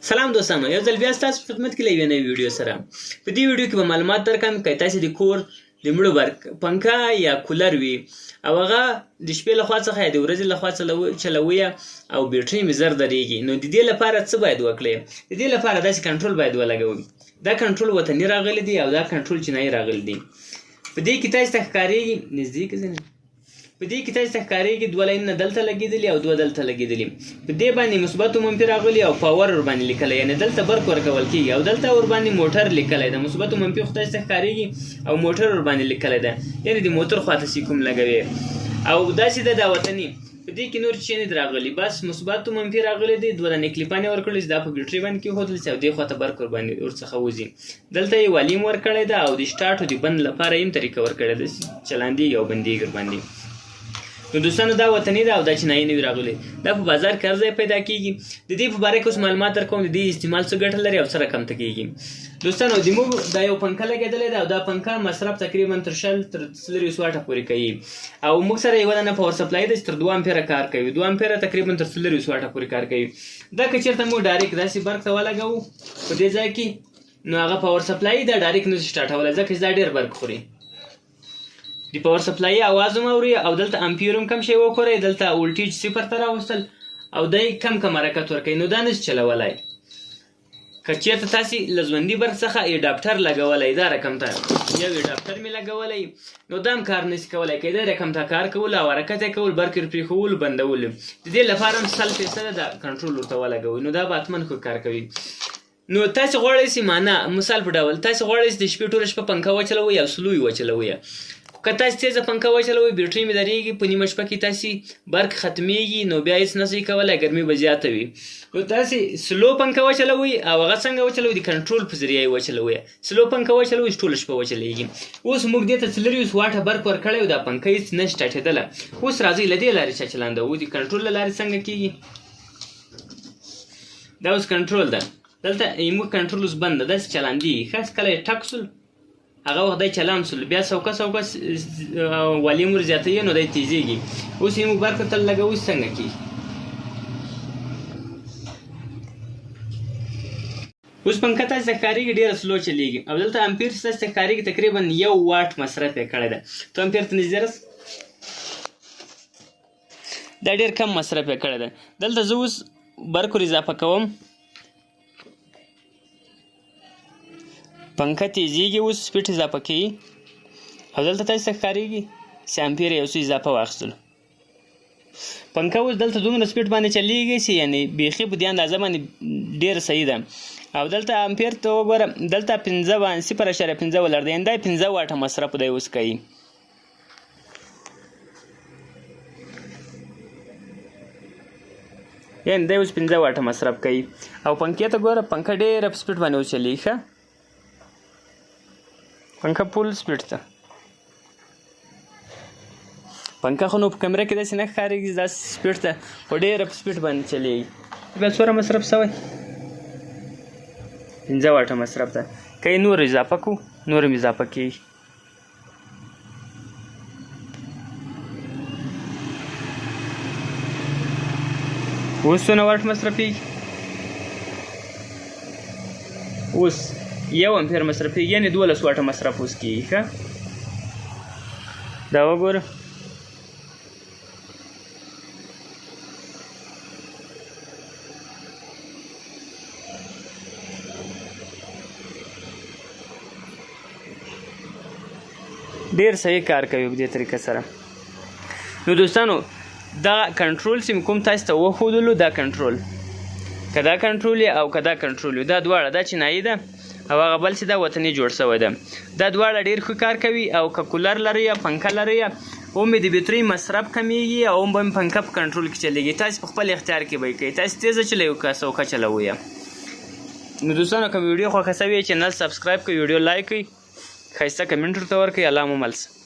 سلام دوستانو، یو ځل بیا ستاسو په خدمت کې له یوې نوې ویډیو سره. په دې ویډیو کې به معلومات درکړم که تاسې د کور د مړو برق پنکه یا کولر وي او هغه د شپې لخوا څخه یا د ورځې لخوا چلوي او بیټرۍ مې زر درېږي، نو د دې لپاره څه باید وکړئ؟ د دې لپاره داسې کنټرول باید ولګوئ. دا کنټرول وطني راغلی دی او دا کنټرول چینایي راغلی دی. په دې کې تاسې ته ښکارېږي نږدې که ځینې په دې کې تاسې ته ښکارېږي دوه لاینونه دلته لګېدلي او دوه دلته لګېدلي. په دې باندې مثبت او منفي راغلي او پاور ورباندې لیکلی، یعنې دلته برق ورکول کېږي او دلته ورباندې موټر لیکلی ده. مثبت او منفي خو تاسې ته ښکارېږي او موټر ورباندې لیکلی ده، یعنې د موټر خواته چې کوم لګوي او داسې ده دا وطني. په دې کې نور شی نه دي راغلي، بس مثبت او منفي راغلي دي. دوه دانې کلیپانې ورکړلې چې دا په بیټرۍ باندې کېښودل شي او دې خواته برق ورباندې ورڅخه وځي. دلته یې والیم ورکړی ده او د سټارټ او د بند لپاره یې هم طریقه ورکړې ده چې چلاندېږي او بندېږي ورباندې. نو دوستانو دا وطني ده او دا چینایي نه وي راغلی. دا په بازار کې هر ځای پیدا کېږي. د دې په باره کې اوس معلومات درکوم، د دې استعمال څه ګټه لري او څه رقم ته کېږي. دوستانو د موږ دا یو پنکه لګېدلی ده او دا پنکه مصرف تقریبا تر 100 تر 400 واټه پورې کوي او موږ سره یوه دانه پاور سپلای ده چې تر 2 امپیره کار کوي. 2 امپیره تقریبا تر 400 واټه پورې کار کوي. دا که چېرته موږ ډایرکټ داسې برق ته ولګوو په دې ځای کې، نو هغه پاور سپلای دا ډایرکټ نشي سټارټولی ځکه چې دا ډېر برق خوري. د پاور سپلای اواز هم اوري او دلته امپیر هم کم شی وکړئ، دلته ولټیج 0 ته راوستل او دی کم حرکت ورکوي، نو دا نشي چلولی. که چېرته تاسې له ژوندي برق څخه اډاپټر لګولی، دا رقم ته یو اډاپټر مې لګولی، نو دا هم کار نشي کولی. که دا رقم ته کار کول او حرکت یې کول، برق یې پرېښول بندول، د دې لپاره هم 100% دا کنټرول ورته ولګوئ، نو دا به حتما ښه کار کوي. نو تاسې غواړئ چې معنا مثال په ډول تاسې غواړئ چې د شپې ټوله شپه پنکه وچلوئ او سلو یې وچلوئ. که تاسې تیزه پنکه وچلوئ بیټرۍ مې درېږي، په نیمه شپه کې تاسې برق ختمیږي، نو بیا هېڅ نشئ کولی، ګرمي به زیاته وي. نو تاسې سلو پنکه وچلوئ او هغه څنګه وچلوئ؟ د کنټرول په ذریعه یې وچلوئ. سلو پنکه وچلوئ ټوله شپه وچلېږي. اوس موږ دې ته 400 واټه برق ورکړی او دا پنکه هېڅ نه سټارټېدله. اوس راځئ له دې لارې چا چلاندوو، د کنټرول له لارې څنګه کېږي؟ دا اوس کنټرول ده، دلته زموږ کنټرول اوس بند ده، داسې چلاندېږي. ښه کله یې ټک سول هغه وخت دی چلام سول، بیا سوکه والیم ور زیاتوي نو دی تیزېږي. اوس یې موږ برق ته لګوو څنګه کېږي؟ اوس پنکه تاسې ته ښکارېږي ډېره سلو چلېږي او دلته امپیر تاسې ته ښکارېږي تقریبا 1 واټ مصرف یې کړی ده. 2 امپیر ته نږدې رس، دا ډېر کم مصرف یې کړی ده. دلته زه اوس برق ور اضافه کوم، پنکه تیزېږي، اوس سپیډ اضافه کوي او دلته تاسې ته ښکارېږي چې امپیر یې یو څه اضافه واخیستلو. پنکه اوس دلته دومره سپیډ باندې چلېږي چې یعنې بیخي په دې اندازه باندې ډېر صحیح ده. او دلته امپیر ته وګوره، دلته 0.5 ولر دی، یعنې دا 15 واټه مصرف دی اوس کوي. یعنې دی اوس 15 واټه مصرف کوي او پنکې ته ګوره، پنکه ډېره په سپیډ باندې اوس چلېږي. ښه پنکه فول سپیډ ته، پنکه خو نو په کیمره کې داسې نه ښکارېږي داسې سپیډ ته، خو ډېره په سپیډ باندې چلېږي. بیا څومره مصرف شوی؟ 15 واټه مصرف ده. که یې نور اضافه کړو، نور هم اضافه کېږي. اوس څونه واټ مصرفېږي؟ اوس 1 امپیر مصرفېږي، یعنې 12 واټه مصرف اوس کېږي. ښه دا وګوره، ډېر صحیح کار کوي په دې طریقه سره. نو دوستانو دغه کنټرول چې کوم تاسې ته وښودلو، دا کنټرول، که دا کنټرول او که دا کنټرول دا دواړه، دا چینایي ده او هغه بل چې دا وطني جوړ شوی ده. دا دواړه ډېر ښه کار کوي او که کولر لرئ یا پنکه لرئ، هم د بیټرۍ مصرف کمیږي او هم به پنکه په کنټرول کې چلېږي. تاسې په خپل اختیار کې به یې کوئ، تاسې تیزه چلوئ که سوکه چلوئ. نو دوستانو که ویډیو خوښه شوې چینل سبسکرایب کړئ، ویډیو لایک کړئ، ښایسته کمنټ ورته ورکړئ. الله مو مل شه.